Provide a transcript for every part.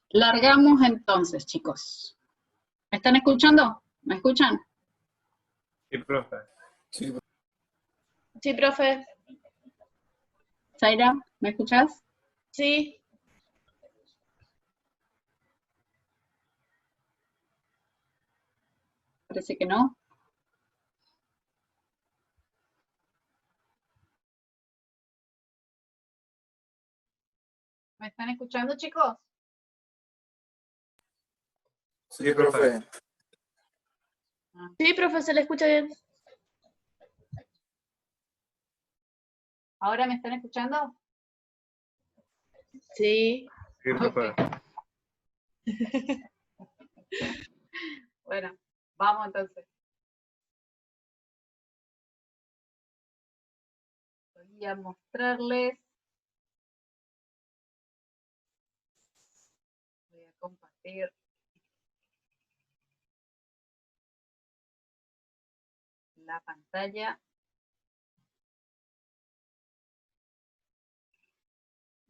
Largamos entonces, chicos. ¿Me están escuchando? ¿Me escuchan? Sí, profe. Sí, profe. Zaira, ¿me escuchás? Sí. Parece que no. ¿Me están escuchando, chicos? Sí, profe. Sí, profe, se le escucha bien. ¿Ahora me están escuchando? Sí. Sí, profe. Bueno, vamos entonces. Voy a mostrarles. Voy a compartir la pantalla.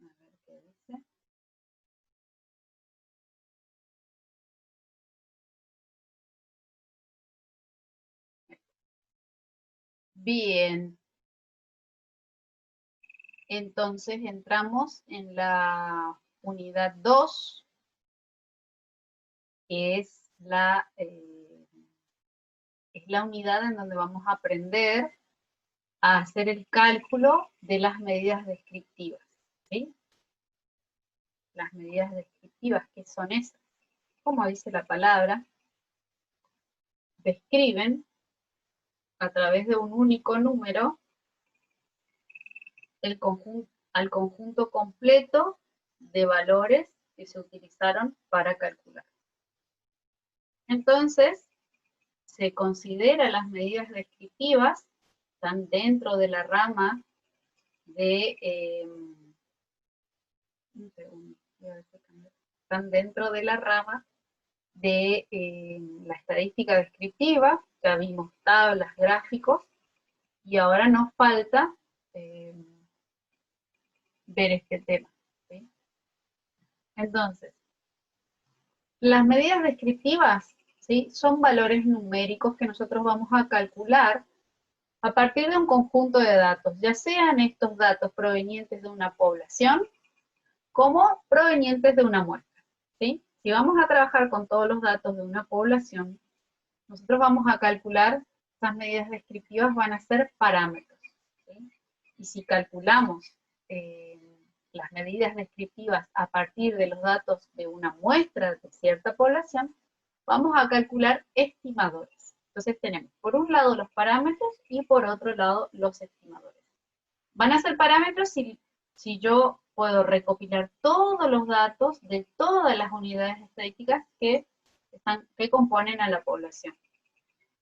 A ver qué dice. Bien. Entonces entramos en la unidad 2, que es la unidad en donde vamos a aprender a hacer el cálculo de las medidas descriptivas. ¿Sí? Las medidas descriptivas, ¿qué son esas? Como dice la palabra, describen a través de un único número al conjunto completo de valores que se utilizaron para calcular. Entonces, se considera las medidas descriptivas, están dentro de la rama de... están dentro de la rama de la estadística descriptiva, ya vimos tablas, gráficos, y ahora nos falta ver este tema. ¿Sí? Entonces, las medidas descriptivas, ¿sí?, son valores numéricos que nosotros vamos a calcular a partir de un conjunto de datos, ya sean estos datos provenientes de una población como provenientes de una muestra. ¿Sí? Si vamos a trabajar con todos los datos de una población, nosotros vamos a calcular, esas medidas descriptivas van a ser parámetros. ¿Sí? Y si calculamos las medidas descriptivas a partir de los datos de una muestra de cierta población, vamos a calcular estimadores. Entonces tenemos por un lado los parámetros y por otro lado los estimadores. Van a ser parámetros si yo puedo recopilar todos los datos de todas las unidades estadísticas que componen a la población.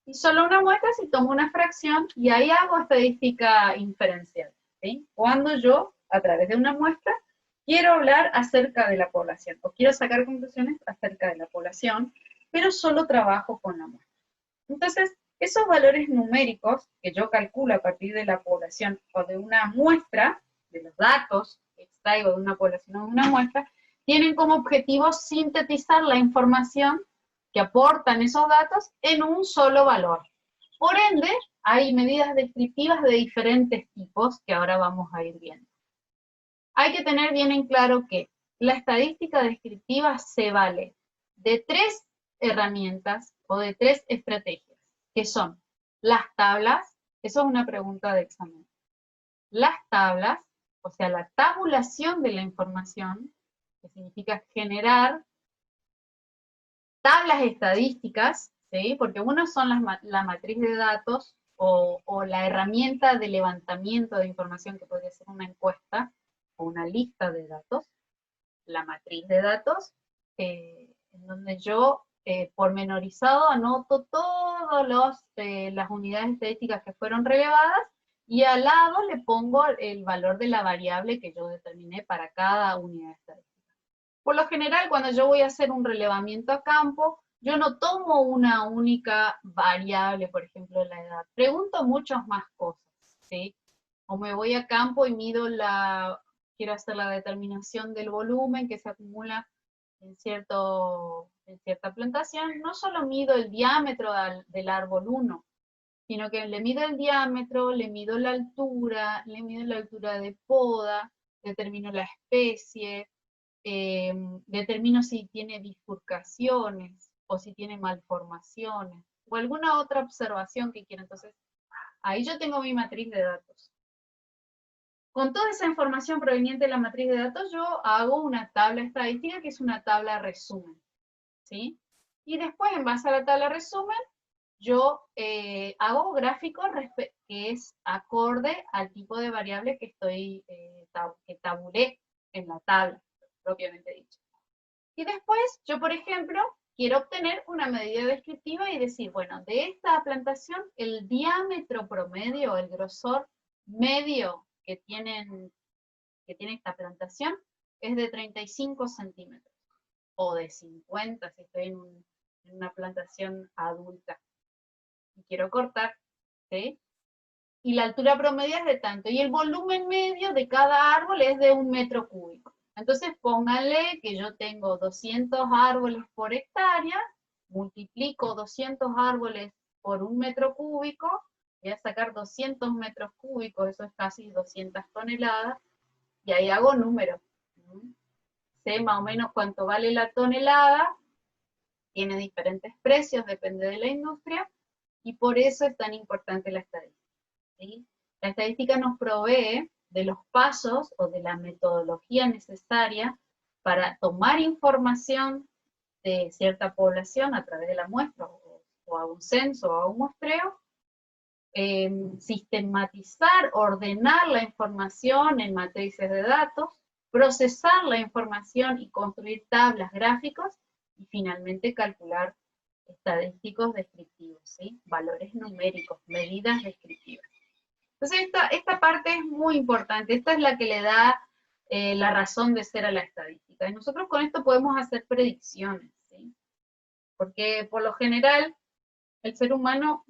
Y solo una muestra si tomo una fracción y ahí hago estadística inferencial. ¿Sí? Cuando yo, a través de una muestra, quiero hablar acerca de la población o quiero sacar conclusiones acerca de la población, pero solo trabajo con la muestra. Entonces, esos valores numéricos que yo calculo a partir de la población o de una muestra, de los datos que extraigo de una población o de una muestra, tienen como objetivo sintetizar la información que aportan esos datos en un solo valor. Por ende, hay medidas descriptivas de diferentes tipos que ahora vamos a ir viendo. Hay que tener bien en claro que la estadística descriptiva se vale de 3 herramientas o de 3 estrategias, que son las tablas, eso es una pregunta de examen. Las tablas, o sea, la tabulación de la información, que significa generar tablas estadísticas, ¿sí? Porque uno son la matriz de datos o la herramienta de levantamiento de información que podría ser una encuesta o una lista de datos, la matriz de datos, en donde yo pormenorizado anoto todas las unidades estadísticas que fueron relevadas y al lado le pongo el valor de la variable que yo determiné para cada unidad estadística. Por lo general, cuando yo voy a hacer un relevamiento a campo, yo no tomo una única variable, por ejemplo, la edad. Pregunto muchas más cosas, ¿sí? O me voy a campo y mido quiero hacer la determinación del volumen que se acumula en cierta plantación, no solo mido el diámetro del árbol 1, sino que le mido el diámetro, le mido la altura, le mido la altura de poda, determino la especie, determino si tiene bifurcaciones o si tiene malformaciones o alguna otra observación que quiera. Entonces, ahí yo tengo mi matriz de datos. Con toda esa información proveniente de la matriz de datos, yo hago una tabla estadística que es una tabla resumen, ¿sí? Y después, en base a la tabla resumen, yo hago gráficos que es acorde al tipo de variable que que tabulé en la tabla, propiamente dicho. Y después, yo, por ejemplo, quiero obtener una medida descriptiva y decir, bueno, de esta plantación, el diámetro promedio, el grosor medio que tiene esta plantación es de 35 centímetros, o de 50 si estoy en una plantación adulta y quiero cortar, ¿sí? Y la altura promedio es de tanto, y el volumen medio de cada árbol es de 1 metro cúbico. Entonces pónganle que yo tengo 200 árboles por hectárea, multiplico 200 árboles por 1 metro cúbico, voy a sacar 200 metros cúbicos, eso es casi 200 toneladas, y ahí hago números. Sé más o menos cuánto vale la tonelada, tiene diferentes precios, depende de la industria, y por eso es tan importante la estadística, ¿sí? La estadística nos provee de los pasos o de la metodología necesaria para tomar información de cierta población a través de la muestra, o a un censo, o a un muestreo, sistematizar, ordenar la información en matrices de datos, procesar la información y construir tablas, gráficos, y finalmente calcular estadísticos descriptivos, ¿sí? Valores numéricos, medidas descriptivas. Entonces esta parte es muy importante, esta es la que le da la razón de ser a la estadística. Y nosotros con esto podemos hacer predicciones, ¿sí? Porque por lo general el ser humano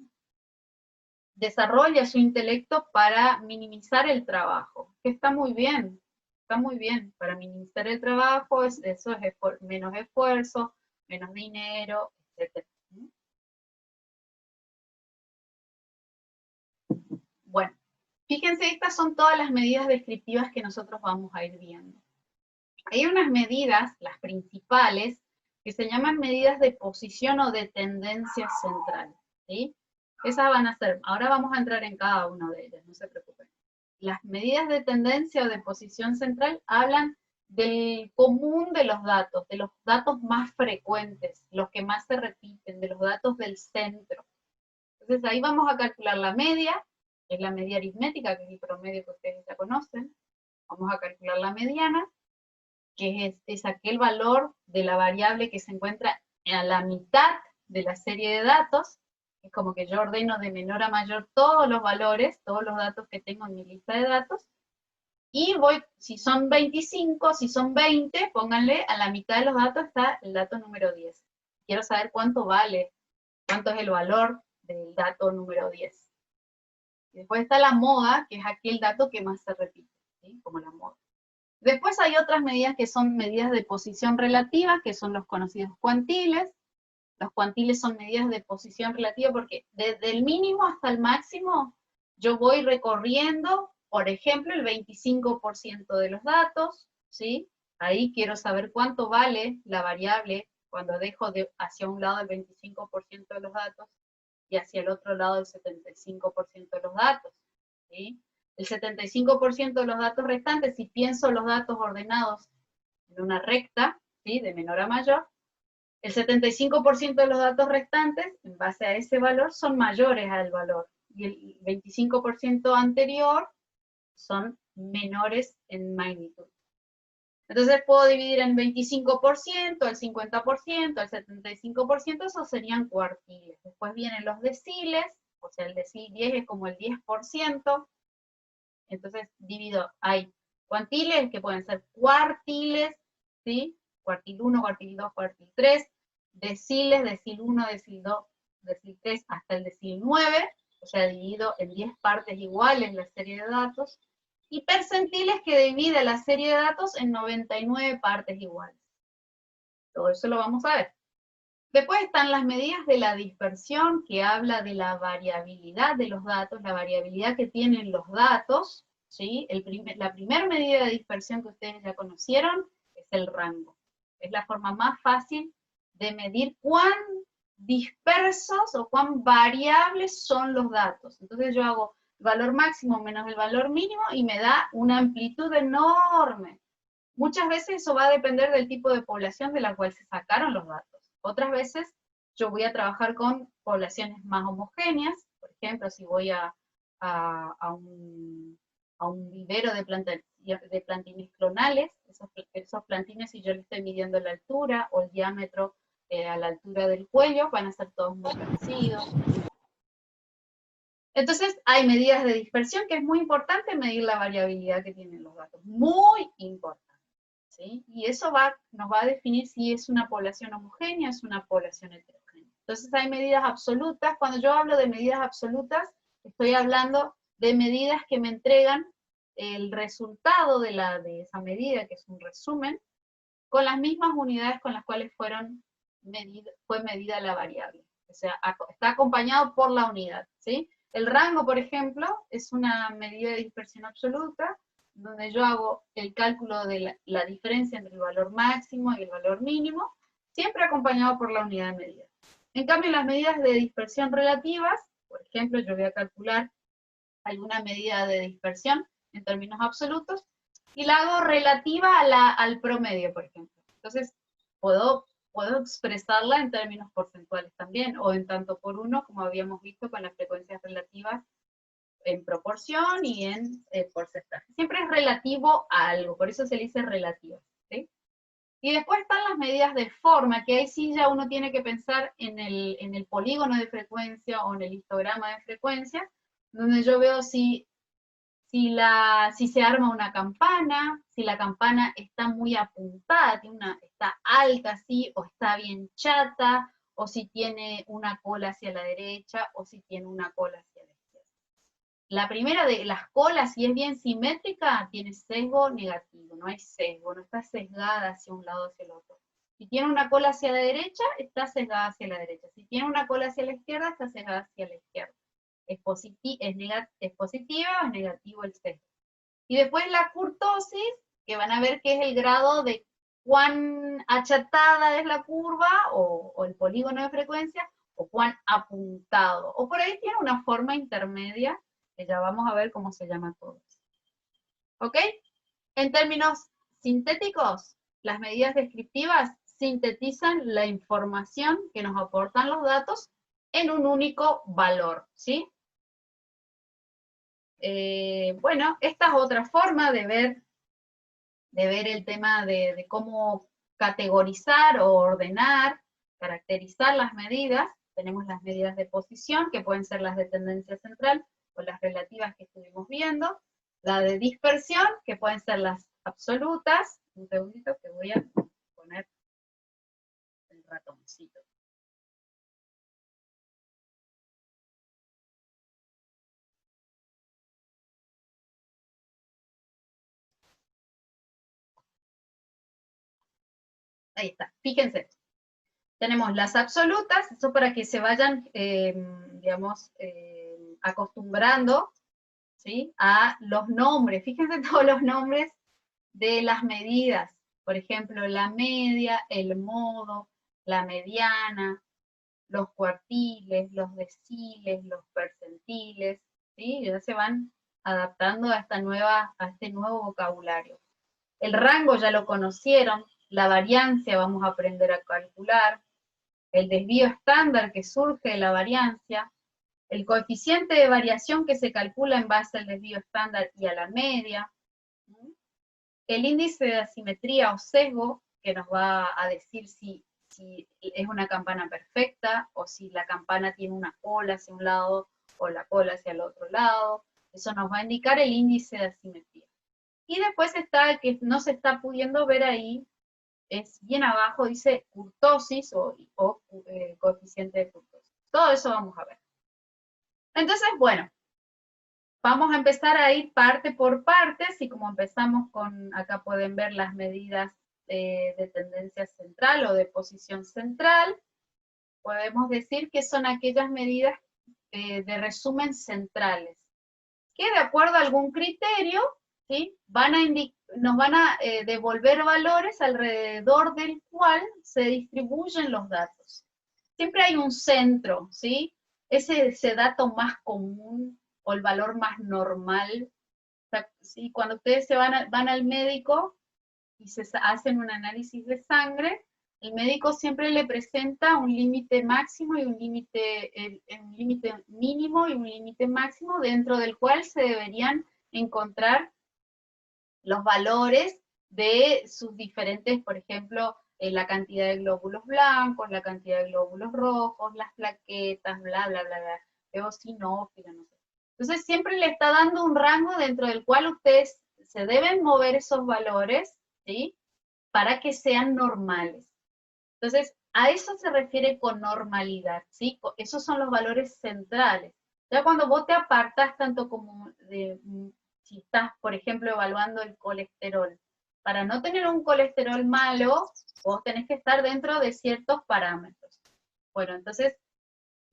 desarrolla su intelecto para minimizar el trabajo, que está muy bien, para minimizar el trabajo, eso es menos esfuerzo, menos dinero, etc. Bueno, fíjense, estas son todas las medidas descriptivas que nosotros vamos a ir viendo. Hay unas medidas, las principales, que se llaman medidas de posición o de tendencia central, ¿sí? Esas van a ser, ahora vamos a entrar en cada una de ellas, no se preocupen. Las medidas de tendencia o de posición central hablan del común de los datos más frecuentes, los que más se repiten, de los datos del centro. Entonces ahí vamos a calcular la media, que es la media aritmética, que es el promedio que ustedes ya conocen. Vamos a calcular la mediana, que es aquel valor de la variable que se encuentra a la mitad de la serie de datos. Es como que yo ordeno de menor a mayor todos los valores, todos los datos que tengo en mi lista de datos, y voy, si son 25, si son 20, pónganle, a la mitad de los datos está el dato número 10. Quiero saber cuánto vale, cuánto es el valor del dato número 10. Y después está la moda, que es aquel dato que más se repite, ¿sí? Como la moda. Después hay otras medidas que son medidas de posición relativa, que son los conocidos cuantiles. Los cuantiles son medidas de posición relativa porque desde el mínimo hasta el máximo yo voy recorriendo, por ejemplo, el 25% de los datos, ¿sí? Ahí quiero saber cuánto vale la variable cuando dejo hacia un lado el 25% de los datos y hacia el otro lado el 75% de los datos, ¿sí? El 75% de los datos restantes, si pienso los datos ordenados en una recta, ¿sí? De menor a mayor, el 75% de los datos restantes, en base a ese valor, son mayores al valor, y el 25% anterior son menores en magnitud. Entonces puedo dividir en 25%, el 50%, el 75%, esos serían cuartiles. Después vienen los deciles, o sea, el decil 10 es como el 10%, entonces divido, hay cuantiles que pueden ser cuartiles, ¿sí? Cuartil 1, cuartil 2, cuartil 3, deciles, decil 1, decil 2, decil 3, hasta el decil 9, o sea, dividido en 10 partes iguales la serie de datos, y percentiles que divide la serie de datos en 99 partes iguales. Todo eso lo vamos a ver. Después están las medidas de la dispersión, que habla de la variabilidad de los datos, la variabilidad que tienen los datos, ¿sí? La primera medida de dispersión que ustedes ya conocieron es el rango. Es la forma más fácil de medir cuán dispersos o cuán variables son los datos. Entonces yo hago el valor máximo menos el valor mínimo y me da una amplitud enorme. Muchas veces eso va a depender del tipo de población de la cual se sacaron los datos. Otras veces yo voy a trabajar con poblaciones más homogéneas. Por ejemplo, si voy a un vivero de plantines clonales, esos plantines, si yo le estoy midiendo la altura o el diámetro a la altura del cuello, van a ser todos muy parecidos. Entonces, hay medidas de dispersión que es muy importante medir la variabilidad que tienen los datos. Muy importante. ¿Sí? Y eso nos va a definir si es una población homogénea o es una población heterogénea. Entonces hay medidas absolutas. Cuando yo hablo de medidas absolutas, estoy hablando de medidas que me entregan el resultado de esa medida, que es un resumen, con las mismas unidades con las cuales fue medida la variable. O sea, está acompañado por la unidad, ¿sí? El rango, por ejemplo, es una medida de dispersión absoluta, donde yo hago el cálculo de la diferencia entre el valor máximo y el valor mínimo, siempre acompañado por la unidad de medida. En cambio, las medidas de dispersión relativas, por ejemplo, yo voy a calcular alguna medida de dispersión en términos absolutos, y la hago relativa al promedio, por ejemplo. Entonces, puedo expresarla en términos porcentuales también, o en tanto por uno, como habíamos visto con las frecuencias relativas en proporción y en porcentaje. Siempre es relativo a algo, por eso se le dice relativa, ¿sí? Y después están las medidas de forma, que ahí sí ya uno tiene que pensar en el polígono de frecuencia o en el histograma de frecuencia, donde yo veo si se arma una campana, si la campana está muy apuntada, está alta así, o está bien chata, o si tiene una cola hacia la derecha, o si tiene una cola hacia la izquierda. La primera de las colas, si es bien simétrica, tiene sesgo negativo, no hay sesgo, no está sesgada hacia un lado o hacia el otro. Si tiene una cola hacia la derecha, está sesgada hacia la derecha. Si tiene una cola hacia la izquierda, está sesgada hacia la izquierda. ¿Es positiva o es negativo el sesgo? Y después la kurtosis, que van a ver que es el grado de cuán achatada es la curva o el polígono de frecuencia, o cuán apuntado. O por ahí tiene una forma intermedia, que ya vamos a ver cómo se llama todo. ¿Ok? En términos sintéticos, las medidas descriptivas sintetizan la información que nos aportan los datos en un único valor, ¿sí? Bueno, esta es otra forma de ver el tema de cómo categorizar o ordenar, caracterizar las medidas. Tenemos las medidas de posición, que pueden ser las de tendencia central, o las relativas que estuvimos viendo. La de dispersión, que pueden ser las absolutas. Un segundito que voy a poner el ratoncito. Ahí está, fíjense. Tenemos las absolutas, eso para que se vayan, digamos, acostumbrando, ¿sí?, a los nombres. Fíjense todos los nombres de las medidas. Por ejemplo, la media, el modo, la mediana, los cuartiles, los deciles, los percentiles, ¿sí? Ya se van adaptando a este nuevo vocabulario. El rango ya lo conocieron, la variancia vamos a aprender a calcular, el desvío estándar que surge de la variancia, el coeficiente de variación que se calcula en base al desvío estándar y a la media, el índice de asimetría o sesgo, que nos va a decir si es una campana perfecta, o si la campana tiene una cola hacia un lado, o la cola hacia el otro lado. Eso nos va a indicar el índice de asimetría. Y después está el que no se está pudiendo ver ahí, es bien abajo, dice kurtosis o coeficiente de kurtosis. Todo eso vamos a ver. Entonces, bueno, vamos a empezar a ir parte por parte, así como empezamos con, acá pueden ver las medidas de tendencia central o de posición central, podemos decir que son aquellas medidas de resumen centrales, que de acuerdo a algún criterio, ¿sí? Nos van a devolver valores alrededor del cual se distribuyen los datos. Siempre hay un centro, ¿sí? Ese dato más común o el valor más normal. O sea, ¿sí? Cuando ustedes van al médico y se hacen un análisis de sangre, el médico siempre le presenta un límite máximo y un límite mínimo y un límite máximo dentro del cual se deberían encontrar los valores de sus diferentes, por ejemplo, la cantidad de glóbulos blancos, la cantidad de glóbulos rojos, las plaquetas, bla, bla, bla, bla, eosinófila, no sé. Entonces siempre le está dando un rango dentro del cual ustedes se deben mover esos valores, ¿sí? Para que sean normales. Entonces, a eso se refiere con normalidad, ¿sí? Esos son los valores centrales. Ya cuando vos te apartas tanto como de, si estás, por ejemplo, evaluando el colesterol, para no tener un colesterol malo, vos tenés que estar dentro de ciertos parámetros. Bueno, entonces,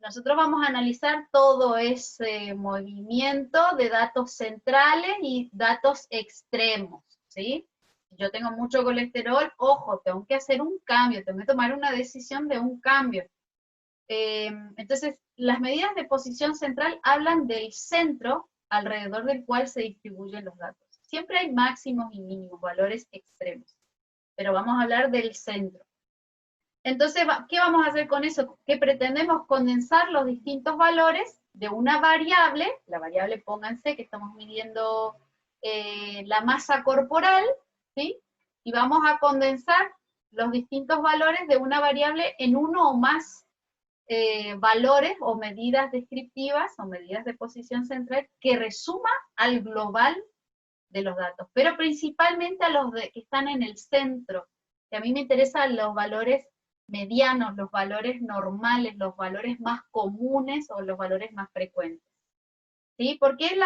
nosotros vamos a analizar todo ese movimiento de datos centrales y datos extremos, ¿sí? Si yo tengo mucho colesterol, ojo, tengo que hacer un cambio, tengo que tomar una decisión de un cambio. Entonces, las medidas de posición central hablan del centro alrededor del cual se distribuyen los datos. Siempre hay máximos y mínimos, valores extremos, pero vamos a hablar del centro. Entonces, ¿qué vamos a hacer con eso? Que pretendemos condensar los distintos valores de una variable, la variable, pónganse que estamos midiendo la masa corporal, ¿sí? Y vamos a condensar los distintos valores de una variable en uno o más valores o medidas descriptivas o medidas de posición central que resuma al global de los datos, pero principalmente a los que están en el centro, que a mí me interesan los valores medianos, los valores normales, los valores más comunes o los valores más frecuentes. ¿Sí? Porque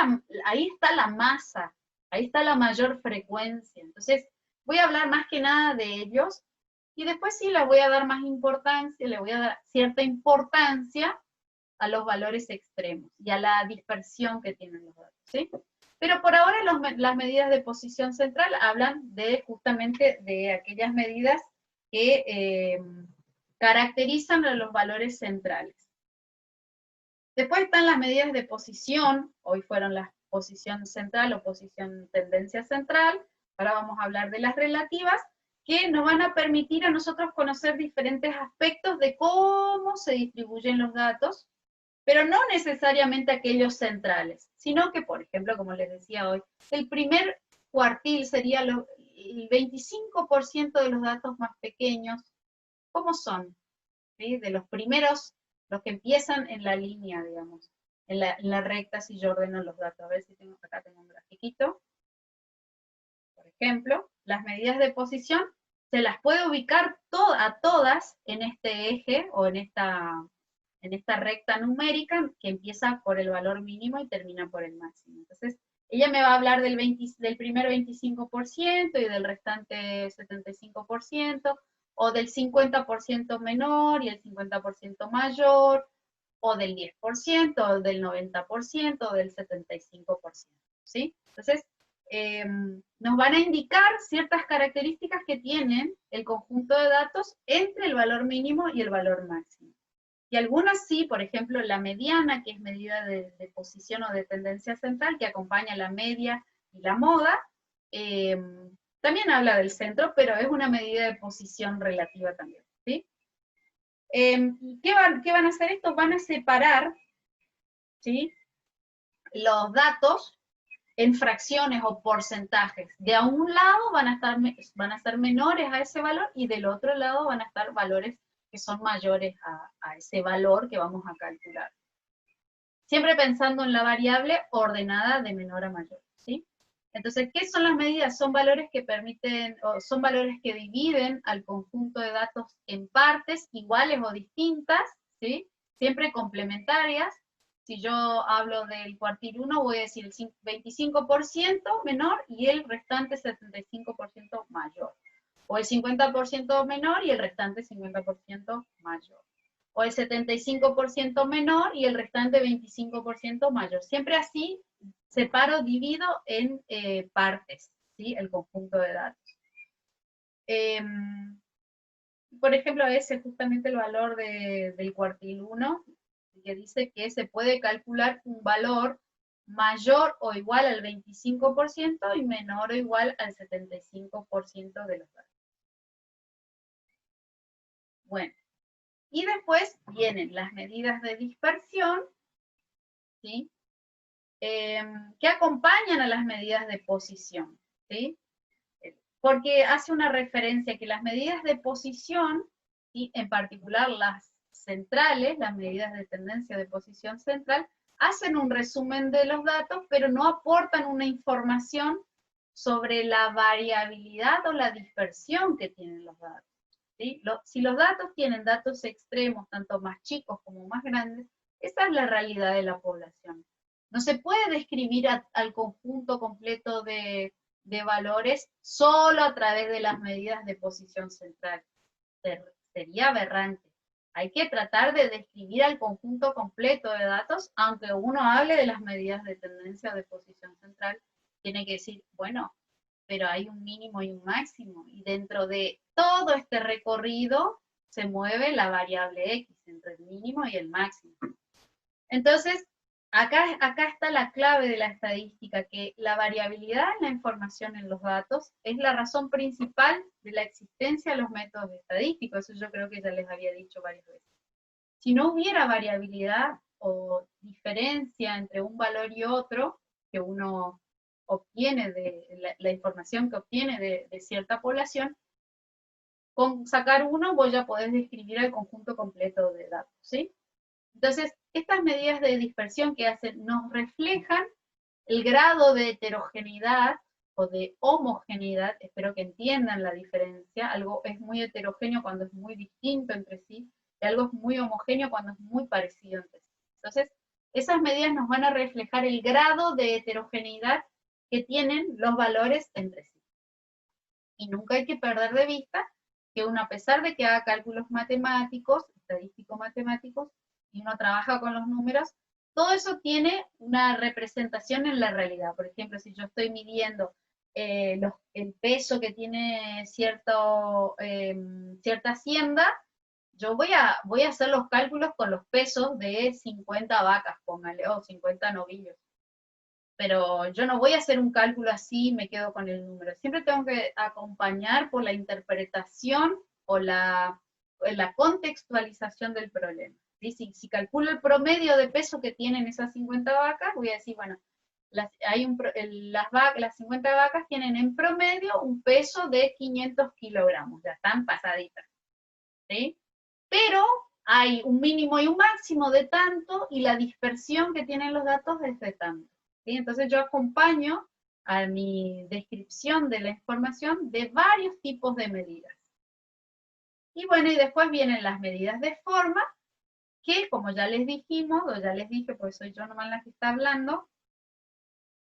ahí está la masa, ahí está la mayor frecuencia. Entonces, voy a hablar más que nada de ellos, y después sí les voy a dar más importancia, le voy a dar cierta importancia a los valores extremos y a la dispersión que tienen los datos, ¿sí? Pero por ahora las medidas de posición central hablan justamente de aquellas medidas que caracterizan a los valores centrales. Después están las medidas de posición, hoy fueron la posición central o posición tendencia central, ahora vamos a hablar de las relativas, que nos van a permitir a nosotros conocer diferentes aspectos de cómo se distribuyen los datos, pero no necesariamente aquellos centrales, sino que, por ejemplo, como les decía hoy, el primer cuartil sería el 25% de los datos más pequeños. ¿Cómo son? ¿Sí? De los primeros, los que empiezan en la línea, digamos, en la recta, si yo ordeno los datos. A ver si acá tengo un grafiquito. Por ejemplo, las medidas de posición se las puede ubicar a todas en este eje o en esta recta numérica que empieza por el valor mínimo y termina por el máximo. Entonces, ella me va a hablar del primer 25% y del restante 75%, o del 50% menor y el 50% mayor, o del 10%, o del 90%, o del 75%, ¿sí? Entonces, nos van a indicar ciertas características que tienen el conjunto de datos entre el valor mínimo y el valor máximo. Y algunas sí, por ejemplo, la mediana, que es medida de posición o de tendencia central, que acompaña la media y la moda, también habla del centro, pero es una medida de posición relativa también, ¿sí? ¿Qué van a hacer estos? Van a separar, ¿sí?, los datos en fracciones o porcentajes. De a un lado van a estar menores a ese valor, y del otro lado van a estar valores que son mayores a ese valor que vamos a calcular. Siempre pensando en la variable ordenada de menor a mayor, ¿sí? Entonces, ¿qué son las medidas? Son valores que son valores que dividen al conjunto de datos en partes iguales o distintas, ¿sí? Siempre complementarias. Si yo hablo del cuartil 1, voy a decir el 25% menor y el restante 75% mayor. O el 50% menor y el restante 50% mayor. O el 75% menor y el restante 25% mayor. Siempre así, separo, divido en partes, ¿sí? El conjunto de datos. Por ejemplo, ese es justamente el valor del cuartil 1, que dice que se puede calcular un valor mayor o igual al 25% y menor o igual al 75% de los datos. Bueno, y después vienen las medidas de dispersión, ¿sí? Que acompañan a las medidas de posición, ¿sí? Porque hace una referencia que las medidas de posición, ¿sí? En particular las centrales, las medidas de tendencia de posición central, hacen un resumen de los datos, pero no aportan una información sobre la variabilidad o la dispersión que tienen los datos. ¿Sí? Si los datos tienen datos extremos, tanto más chicos como más grandes, esa es la realidad de la población. No se puede describir al conjunto completo de valores solo a través de las medidas de posición central. Sería aberrante. Hay que tratar de describir al conjunto completo de datos, aunque uno hable de las medidas de tendencia de posición central, tiene que decir, bueno, pero hay un mínimo y un máximo, y dentro de todo este recorrido se mueve la variable X, entre el mínimo y el máximo. Entonces, acá está la clave de la estadística, que la variabilidad en la información en los datos es la razón principal de la existencia de los métodos estadísticos, eso yo creo que ya les había dicho varias veces. Si no hubiera variabilidad o diferencia entre un valor y otro, que uno obtiene de la información que obtiene de cierta población, con sacar uno vos ya podés describir el conjunto completo de datos, ¿sí? Entonces, estas medidas de dispersión que hacen nos reflejan el grado de heterogeneidad o de homogeneidad, espero que entiendan la diferencia, algo es muy heterogéneo cuando es muy distinto entre sí, y algo es muy homogéneo cuando es muy parecido entre sí. Entonces, esas medidas nos van a reflejar el grado de heterogeneidad que tienen los valores entre sí. Y nunca hay que perder de vista que uno, a pesar de que haga cálculos matemáticos, estadístico-matemáticos, y uno trabaja con los números, todo eso tiene una representación en la realidad. Por ejemplo, si yo estoy midiendo el peso que tiene cierta hacienda, yo voy a hacer los cálculos con los pesos de 50 vacas, póngale, o 50 novillos. Pero yo no voy a hacer un cálculo así y me quedo con el número. Siempre tengo que acompañar por la interpretación o la contextualización del problema. ¿Sí? Si calculo el promedio de peso que tienen esas 50 vacas, voy a decir, bueno, las 50 vacas tienen en promedio un peso de 500 kilogramos, ya están pasaditas. ¿Sí? Pero hay un mínimo y un máximo de tanto, y la dispersión que tienen los datos es de tanto. ¿Sí? Entonces yo acompaño a mi descripción de la información de varios tipos de medidas. Y bueno, y después vienen las medidas de forma, que como ya les dijimos, o ya les dije, porque soy yo nomás la que está hablando,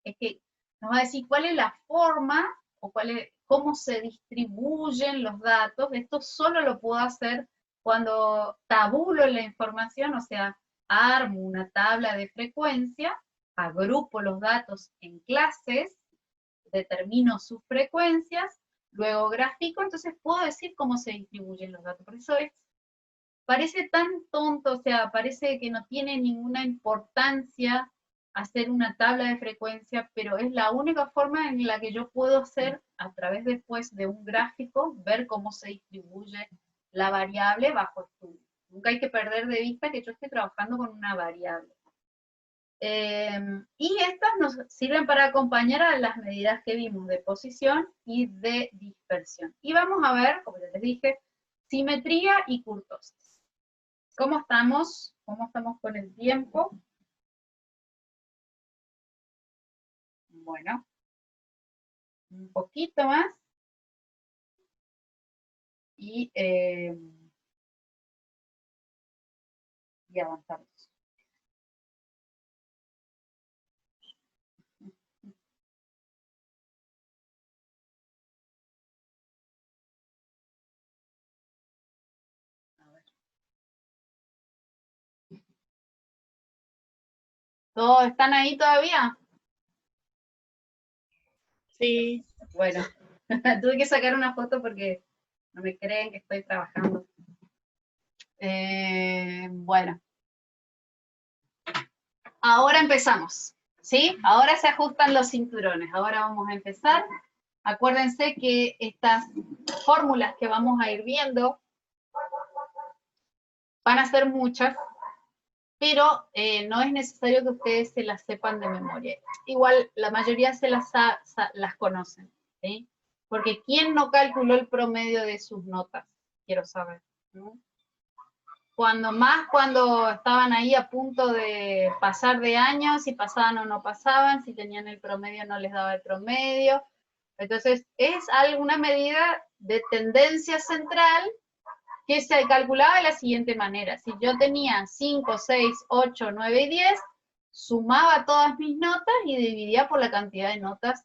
es que nos va a decir cuál es la forma, o cómo se distribuyen los datos. Esto solo lo puedo hacer cuando tabulo la información, o sea, armo una tabla de frecuencia, agrupo los datos en clases, determino sus frecuencias, luego grafico, entonces puedo decir cómo se distribuyen los datos. Por eso parece tan tonto, o sea, parece que no tiene ninguna importancia hacer una tabla de frecuencia, pero es la única forma en la que yo puedo hacer, a través después de un gráfico, ver cómo se distribuye la variable bajo estudio. Nunca hay que perder de vista que yo estoy trabajando con una variable. Y estas nos sirven para acompañar a las medidas que vimos de posición y de dispersión. Y vamos a ver, como ya les dije, simetría y kurtosis. ¿Cómo estamos? ¿Cómo estamos con el tiempo? Bueno, un poquito más. Y avanzamos. ¿Todos están ahí todavía? Sí. Bueno, tuve que sacar una foto porque no me creen que estoy trabajando. Bueno. Ahora empezamos, ¿sí? Ahora se ajustan los cinturones. Ahora vamos a empezar. Acuérdense que estas fórmulas que vamos a ir viendo van a ser muchas, pero no es necesario que ustedes se las sepan de memoria. Igual la mayoría se las conocen, ¿sí? Porque ¿quién no calculó el promedio de sus notas? Quiero saber, ¿no? Cuando estaban ahí a punto de pasar de año, si pasaban o no pasaban, si tenían el promedio no les daba el promedio. Entonces, es alguna medida de tendencia central que se calculaba de la siguiente manera. Si yo tenía 5, 6, 8, 9 y 10, sumaba todas mis notas y dividía por la cantidad de notas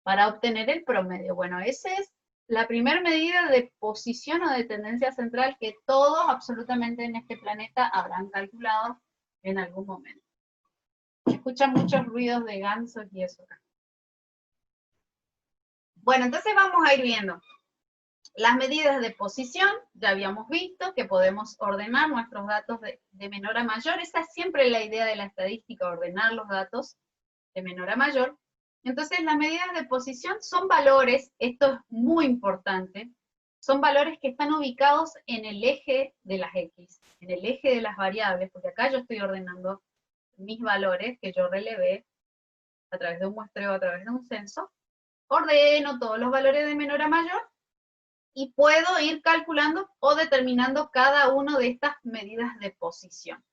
para obtener el promedio. Bueno, esa es la primera medida de posición o de tendencia central que todos absolutamente en este planeta habrán calculado en algún momento. Se escuchan muchos ruidos de gansos y eso acá. Bueno, entonces vamos a ir viendo. Las medidas de posición, ya habíamos visto que podemos ordenar nuestros datos de menor a mayor. Esa es siempre la idea de la estadística, ordenar los datos de menor a mayor. Entonces, las medidas de posición son valores, esto es muy importante, son valores que están ubicados en el eje de las X, en el eje de las variables, porque acá yo estoy ordenando mis valores que yo relevé a través de un muestreo, a través de un censo. Ordeno todos los valores de menor a mayor y puedo ir calculando o determinando cada una de estas medidas de posición.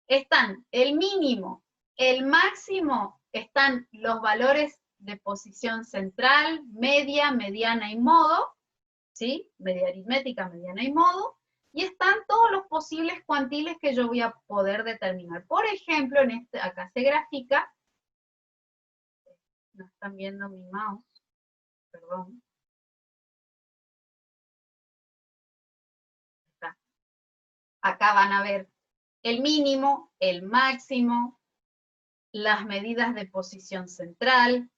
Están el mínimo, el máximo, están los valores de posición central, media, mediana y modo, ¿sí? Media aritmética, mediana y modo, y están todos los posibles cuantiles que yo voy a poder determinar. Por ejemplo, acá se grafica, no están viendo mi mouse, perdón. Acá van a ver el mínimo, el máximo, las medidas de posición central,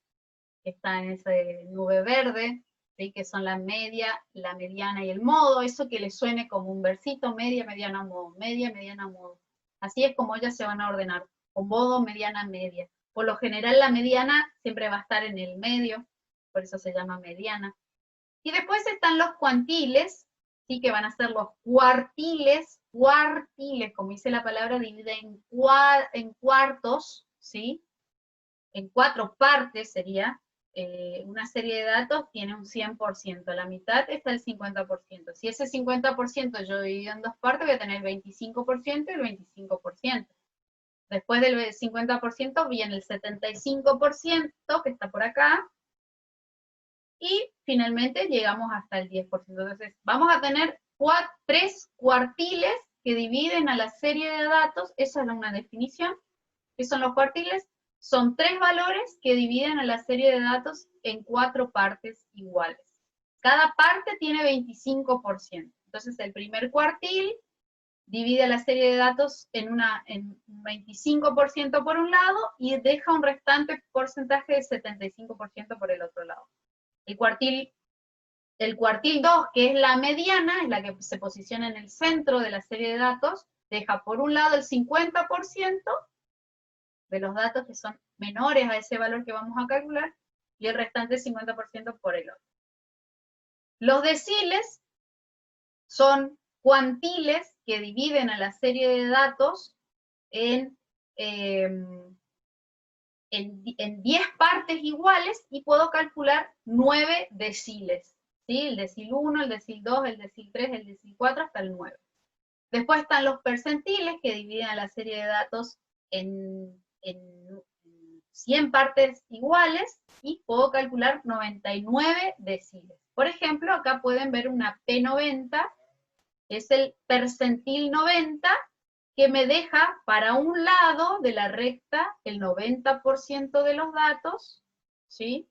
que está en esa nube verde, ¿sí? Que son la media, la mediana y el modo, eso que les suene como un versito, media, mediana, modo, media, mediana, modo. Así es como ellas se van a ordenar, con modo, mediana, media. Por lo general la mediana siempre va a estar en el medio, por eso se llama mediana. Y después están los cuantiles, ¿sí? Que van a ser los cuartiles, como dice la palabra, divide en cuartos, ¿sí? En 4 partes sería, una serie de datos tiene un 100%, la mitad está el 50%. Si ese 50% yo divido en 2 partes, voy a tener el 25% y el 25%. Después del 50% viene el 75%, que está por acá, y finalmente llegamos hasta el 10%. Entonces, vamos a tener 3 cuartiles que dividen a la serie de datos, esa es una definición. ¿Qué son los cuartiles? Son 3 valores que dividen a la serie de datos en 4 partes iguales. Cada parte tiene 25%. Entonces, el primer cuartil divide a la serie de datos en un 25% por un lado y deja un restante porcentaje de 75% por el otro lado. El cuartil 2, que es la mediana, es la que se posiciona en el centro de la serie de datos, deja por un lado el 50% de los datos que son menores a ese valor que vamos a calcular, y el restante 50% por el otro. Los deciles son cuantiles que dividen a la serie de datos en 10 partes iguales y puedo calcular 9 deciles, ¿sí? El decil 1, el decil 2, el decil 3, el decil 4, hasta el 9. Después están los percentiles que dividen a la serie de datos en 100 partes iguales y puedo calcular 99 deciles. Por ejemplo, acá pueden ver una P90, es el percentil 90, que me deja para un lado de la recta el 90% de los datos, ¿sí?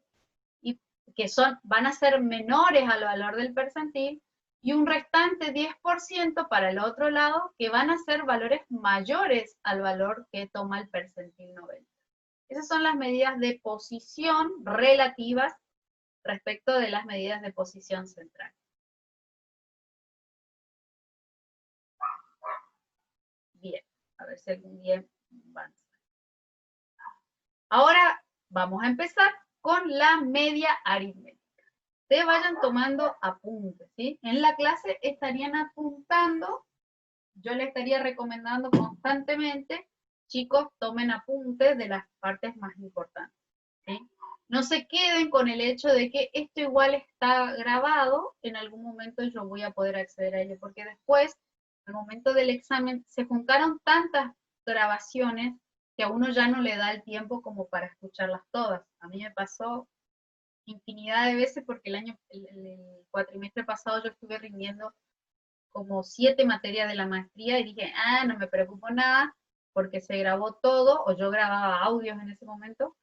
Y que van a ser menores al valor del percentil, y un restante 10% para el otro lado, que van a ser valores mayores al valor que toma el percentil 90. Esas son las medidas de posición relativas respecto de las medidas de posición central. Bien, a ver si algún día avanza. Ahora vamos a empezar con la media aritmética. Ustedes vayan tomando apuntes, ¿sí? En la clase estarían apuntando, yo les estaría recomendando constantemente, chicos, tomen apuntes de las partes más importantes, ¿sí? No se queden con el hecho de que esto igual está grabado, en algún momento yo voy a poder acceder a ello, porque después, al momento del examen, se juntaron tantas grabaciones que a uno ya no le da el tiempo como para escucharlas todas. A mí me pasó infinidad de veces porque el cuatrimestre pasado yo estuve rindiendo como 7 materias de la maestría y dije, no me preocupo nada porque se grabó todo, o yo grababa audios en ese momento,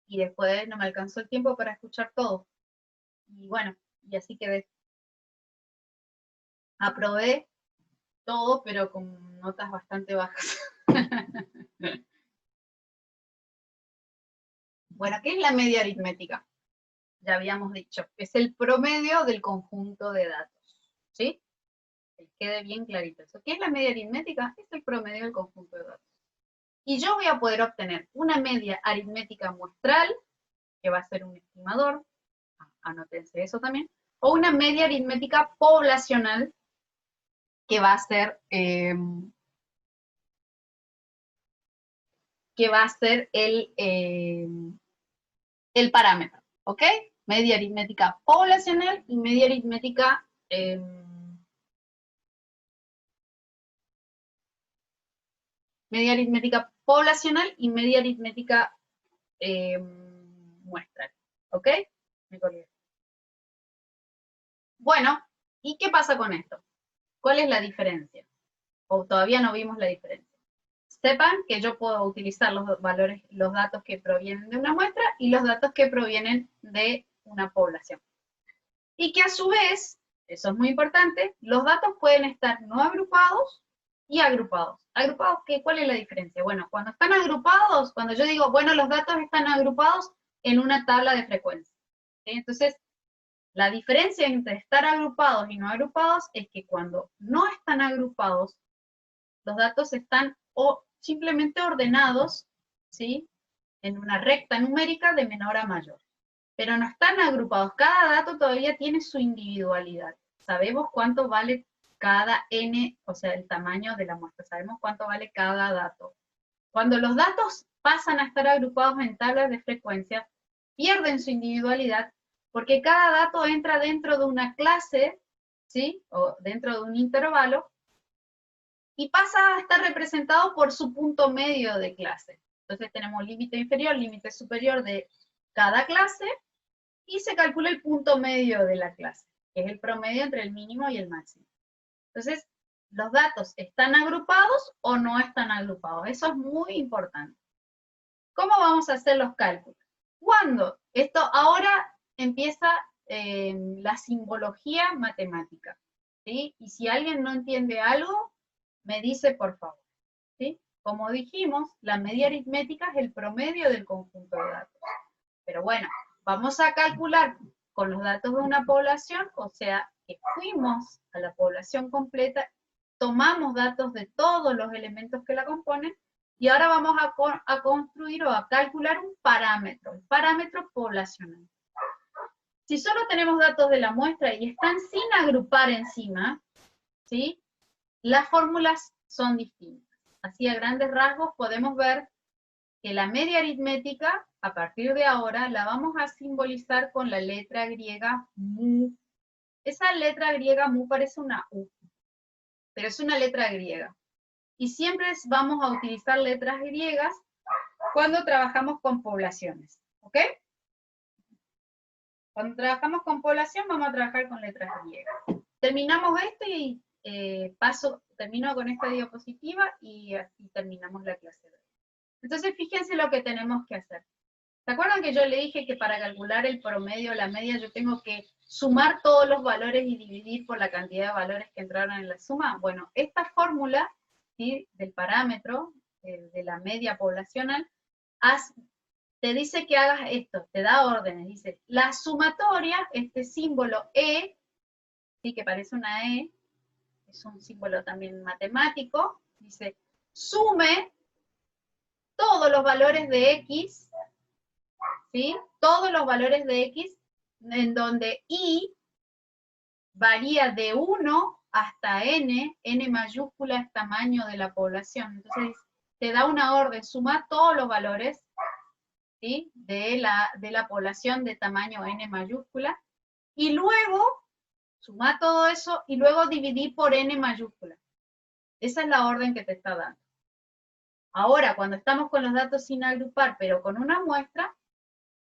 y después no me alcanzó el tiempo para escuchar todo. Y bueno, y así quedé. Aprobé todo, pero con notas bastante bajas. Bueno, ¿qué es la media aritmética? Ya habíamos dicho, es el promedio del conjunto de datos, ¿sí? Que quede bien clarito eso. ¿Qué es la media aritmética? Es el promedio del conjunto de datos. Y yo voy a poder obtener una media aritmética muestral, que va a ser un estimador, anótense eso también, o una media aritmética poblacional, que va a ser el parámetro, ¿ok? Media aritmética poblacional y media aritmética poblacional y media aritmética muestral, ¿ok? Me colgué. Bueno, ¿y qué pasa con esto? ¿Cuál es la diferencia? O todavía no vimos la diferencia. Sepan que yo puedo utilizar los valores, los datos que provienen de una muestra y los datos que provienen de una población. Y que a su vez, eso es muy importante, los datos pueden estar no agrupados y agrupados. ¿Agrupados qué? ¿Cuál es la diferencia? Bueno, cuando están agrupados, cuando yo digo, bueno, los datos están agrupados en una tabla de frecuencia. ¿Sí? Entonces, la diferencia entre estar agrupados y no agrupados es que cuando no están agrupados, los datos están simplemente ordenados, ¿sí? En una recta numérica de menor a mayor. Pero no están agrupados. Cada dato todavía tiene su individualidad. Sabemos cuánto vale cada n, o sea, el tamaño de la muestra. Sabemos cuánto vale cada dato. Cuando los datos pasan a estar agrupados en tablas de frecuencia, pierden su individualidad porque cada dato entra dentro de una clase, ¿sí? O dentro de un intervalo, y pasa a estar representado por su punto medio de clase. Entonces tenemos límite inferior, límite superior de cada clase, y se calcula el punto medio de la clase, que es el promedio entre el mínimo y el máximo. Entonces, ¿los datos están agrupados o no están agrupados? Eso es muy importante. ¿Cómo vamos a hacer los cálculos? ¿Cuándo? Esto ahora empieza la simbología matemática, ¿sí? Y si alguien no entiende algo, me dice por favor, ¿sí? Como dijimos, la media aritmética es el promedio del conjunto de datos. Pero bueno, vamos a calcular con los datos de una población, o sea, que fuimos a la población completa, tomamos datos de todos los elementos que la componen, y ahora vamos a construir o a calcular un parámetro, el parámetro poblacional. Si solo tenemos datos de la muestra y están sin agrupar encima, ¿sí? Las fórmulas son distintas. Así a grandes rasgos podemos ver que la media aritmética, a partir de ahora, la vamos a simbolizar con la letra griega mu. Esa letra griega mu parece una U, pero es una letra griega. Y siempre vamos a utilizar letras griegas cuando trabajamos con poblaciones, ¿ok? Cuando trabajamos con población vamos a trabajar con letras griegas. Terminamos esto y termino con esta diapositiva y así terminamos la clase de hoy. Entonces fíjense lo que tenemos que hacer. ¿Se acuerdan que yo le dije que para calcular el promedio, la media, yo tengo que sumar todos los valores y dividir por la cantidad de valores que entraron en la suma. Bueno, esta fórmula, ¿sí?, del parámetro, de la media poblacional, te dice que hagas esto, te da órdenes, dice, la sumatoria, este símbolo E, ¿sí?, que parece una E, es un símbolo también matemático, dice, sume todos los valores de X, ¿sí?, todos los valores de X, en donde I varía de 1 hasta N, N mayúscula es tamaño de la población. Entonces, te da una orden, suma todos los valores, ¿sí?, de la población de tamaño N mayúscula, y luego, suma todo eso, y luego dividí por N mayúscula. Esa es la orden que te está dando. Ahora, cuando estamos con los datos sin agrupar, pero con una muestra,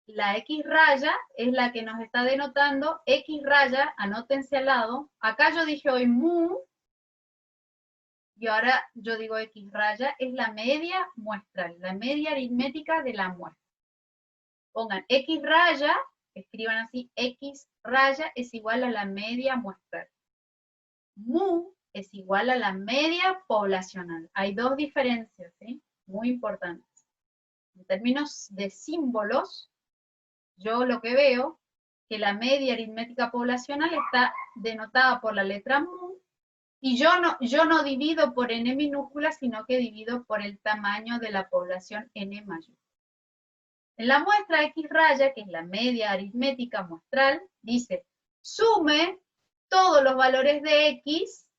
la X raya es la que nos está denotando, X raya, anótense al lado, acá yo dije hoy mu, y ahora yo digo X raya, es la media muestral, la media aritmética de la muestra. Pongan X raya, escriban así, X raya es igual a la media muestral. Mu es igual a la media poblacional. Hay dos diferencias, ¿sí?, muy importantes. En términos de símbolos, yo lo que veo, que la media aritmética poblacional está denotada por la letra mu, y yo no divido por n minúscula, sino que divido por el tamaño de la población n mayúscula. En la muestra X raya, que es la media aritmética muestral, dice, sume todos los valores de X,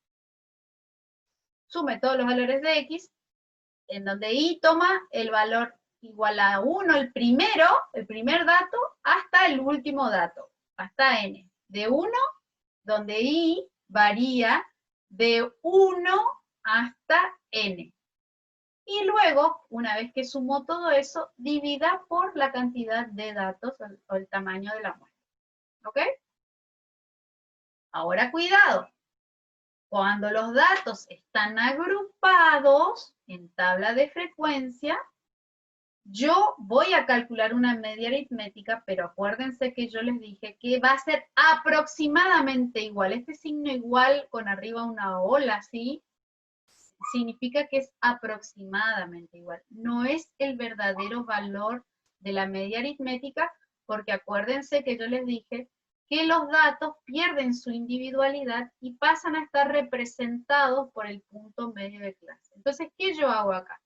en donde I toma el valor igual a 1, el primer dato, hasta el último dato, hasta n. De 1, donde I varía de 1 hasta n. Y luego, una vez que sumó todo eso, divida por la cantidad de datos o el tamaño de la muestra. ¿Ok? Ahora cuidado. Cuando los datos están agrupados en tabla de frecuencia, yo voy a calcular una media aritmética, pero acuérdense que yo les dije que va a ser aproximadamente igual. Este signo igual con arriba una ola, ¿sí?, significa que es aproximadamente igual. No es el verdadero valor de la media aritmética, porque acuérdense que yo les dije que los datos pierden su individualidad y pasan a estar representados por el punto medio de clase. Entonces, ¿qué yo hago acá?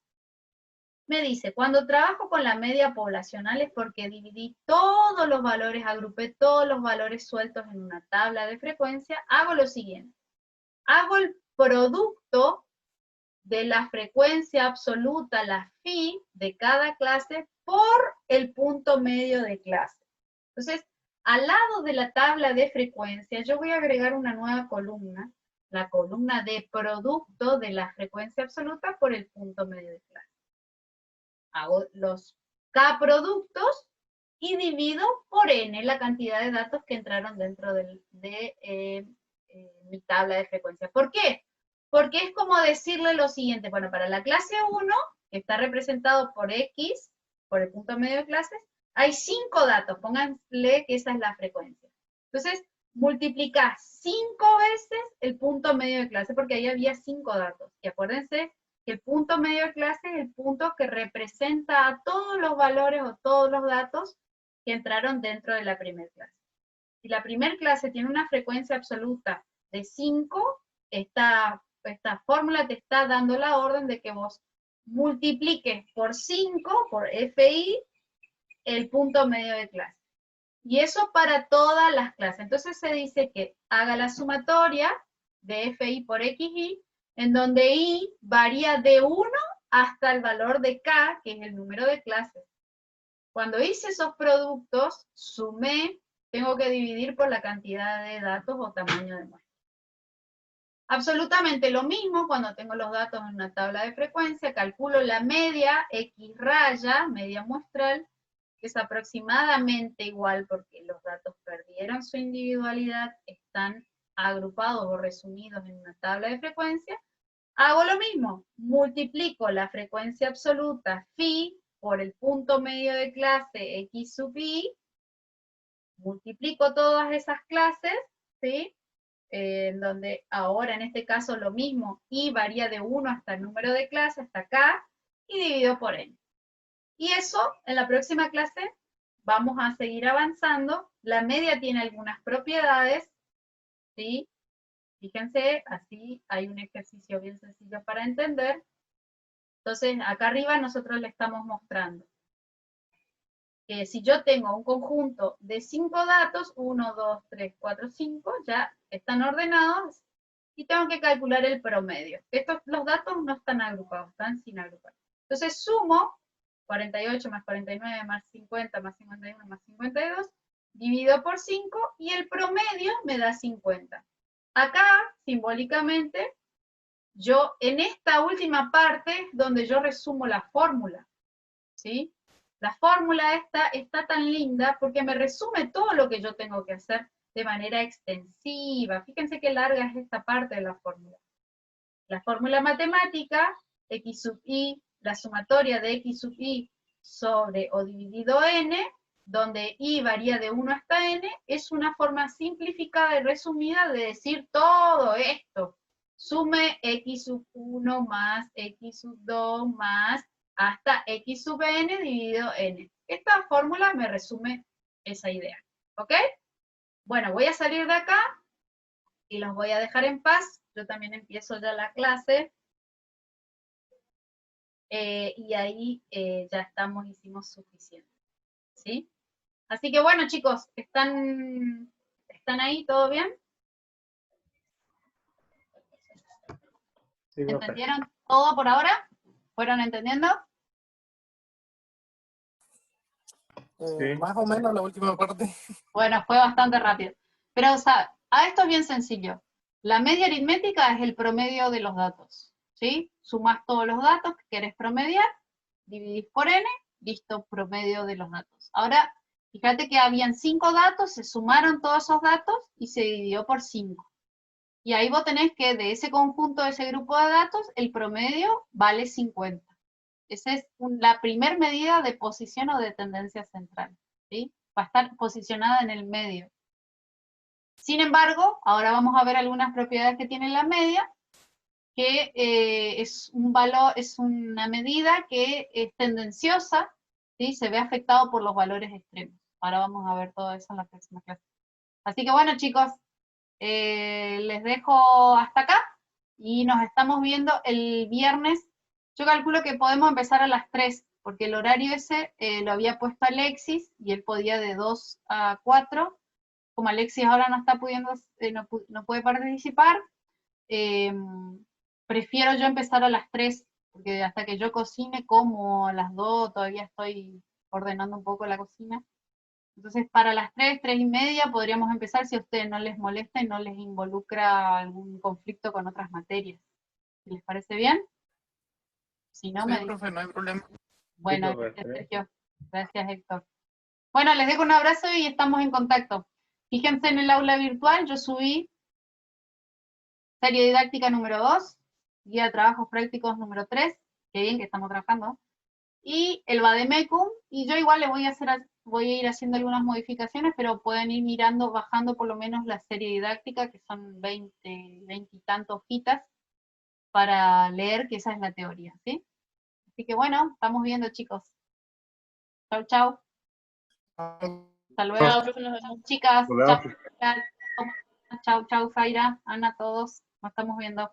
Me dice, cuando trabajo con la media poblacional es porque dividí todos los valores, agrupé todos los valores sueltos en una tabla de frecuencia, hago lo siguiente. Hago el producto de la frecuencia absoluta, la phi, de cada clase por el punto medio de clase. Entonces, al lado de la tabla de frecuencia, yo voy a agregar una nueva columna, la columna de producto de la frecuencia absoluta por el punto medio de clase. Hago los K productos y divido por n la cantidad de datos que entraron dentro de mi tabla de frecuencia. ¿Por qué? Porque es como decirle lo siguiente, bueno, para la clase 1, que está representado por X, por el punto medio de clases, hay 5 datos, pónganle que esa es la frecuencia. Entonces, multiplica 5 veces el punto medio de clase, porque ahí había 5 datos. Y acuérdense que el punto medio de clase es el punto que representa a todos los valores o todos los datos que entraron dentro de la primera clase. Si la primera clase tiene una frecuencia absoluta de 5, esta fórmula te está dando la orden de que vos multipliques por 5, por FI, el punto medio de clase. Y eso para todas las clases. Entonces se dice que haga la sumatoria de FI por XI, en donde I varía de 1 hasta el valor de K, que es el número de clases. Cuando hice esos productos, sumé, tengo que dividir por la cantidad de datos o tamaño de muestra. Absolutamente lo mismo cuando tengo los datos en una tabla de frecuencia, calculo la media, X raya, media muestral, que es aproximadamente igual porque los datos perdieron su individualidad, están agrupados o resumidos en una tabla de frecuencia. Hago lo mismo, multiplico la frecuencia absoluta phi por el punto medio de clase X sub I, multiplico todas esas clases, ¿sí? En donde ahora en este caso lo mismo, y varía de 1 hasta el número de clases, hasta acá, y divido por n. Y eso, en la próxima clase, vamos a seguir avanzando. La media tiene algunas propiedades, ¿sí? Fíjense, así hay un ejercicio bien sencillo para entender. Entonces, acá arriba nosotros le estamos mostrando que si yo tengo un conjunto de 5 datos, 1, 2, 3, 4, 5, ya están ordenados, y tengo que calcular el promedio. Los datos no están agrupados, están sin agrupar. Entonces sumo 48 más 49 más 50 más 51 más 52, divido por 5 y el promedio me da 50. Acá, simbólicamente, yo en esta última parte donde yo resumo la fórmula, ¿sí? La fórmula esta está tan linda porque me resume todo lo que yo tengo que hacer de manera extensiva. Fíjense qué larga es esta parte de la fórmula. La fórmula matemática, x sub i, la sumatoria de x sub i sobre o dividido n, donde i varía de 1 hasta n, es una forma simplificada y resumida de decir todo esto. Sume x sub 1 más x sub 2 más hasta x sub n dividido n. Esta fórmula me resume esa idea. ¿Ok? Bueno, voy a salir de acá y los voy a dejar en paz. Yo también empiezo ya la clase. Y ahí ya estamos, hicimos suficiente. ¿Sí? Así que bueno, chicos, ¿están ahí? ¿Todo bien? Sí, profe. ¿Entendieron todo por ahora? ¿Fueron entendiendo? Sí. Más o menos la última parte. Bueno, fue bastante rápido. Pero, o sea, a esto es bien sencillo. La media aritmética es el promedio de los datos, ¿sí? Sumás todos los datos que querés promediar, dividís por n, listo, promedio de los datos. Ahora, fíjate que habían 5 datos, se sumaron todos esos datos y se dividió por 5. Y ahí vos tenés que de ese conjunto, de ese grupo de datos, el promedio vale 50. Esa es la primer medida de posición o de tendencia central, ¿sí? Va a estar posicionada en el medio. Sin embargo, ahora vamos a ver algunas propiedades que tiene la media, que es un valor, es una medida que es tendenciosa, ¿sí? Se ve afectado por los valores extremos. Ahora vamos a ver todo eso en la próxima clase. Así que bueno, chicos, les dejo hasta acá y nos estamos viendo el viernes. Yo calculo que podemos empezar a las 3, porque el horario ese lo había puesto Alexis y él podía de 2 a 4. Como Alexis ahora no está pudiendo, no puede participar, prefiero yo empezar a las 3, porque hasta que yo cocine, como a las 2, todavía estoy ordenando un poco la cocina. Entonces, para las 3, 3 y media podríamos empezar si a ustedes no les molesta y no les involucra algún conflicto con otras materias. ¿Les parece bien? Si no, Sí, me dicen. profe, no hay problema. Bueno, Sí, profe, gracias, Sergio. Gracias, Héctor. Bueno, les dejo un abrazo y estamos en contacto. Fíjense en el aula virtual, yo subí serie didáctica número 2, guía de trabajos prácticos número 3, qué bien que estamos trabajando, y el vademecum, y yo igual le voy a ir haciendo algunas modificaciones, pero pueden ir mirando, bajando por lo menos la serie didáctica, que son 20 y tantos hojitas, para leer, que esa es la teoría, ¿sí? Así que bueno, estamos viendo, chicos. Chau, chau. Hasta luego. Chao, profe, nos vemos. Chicas, Nos chau. vemos. Chau, chau, Zaira, Ana, todos. Nos estamos viendo.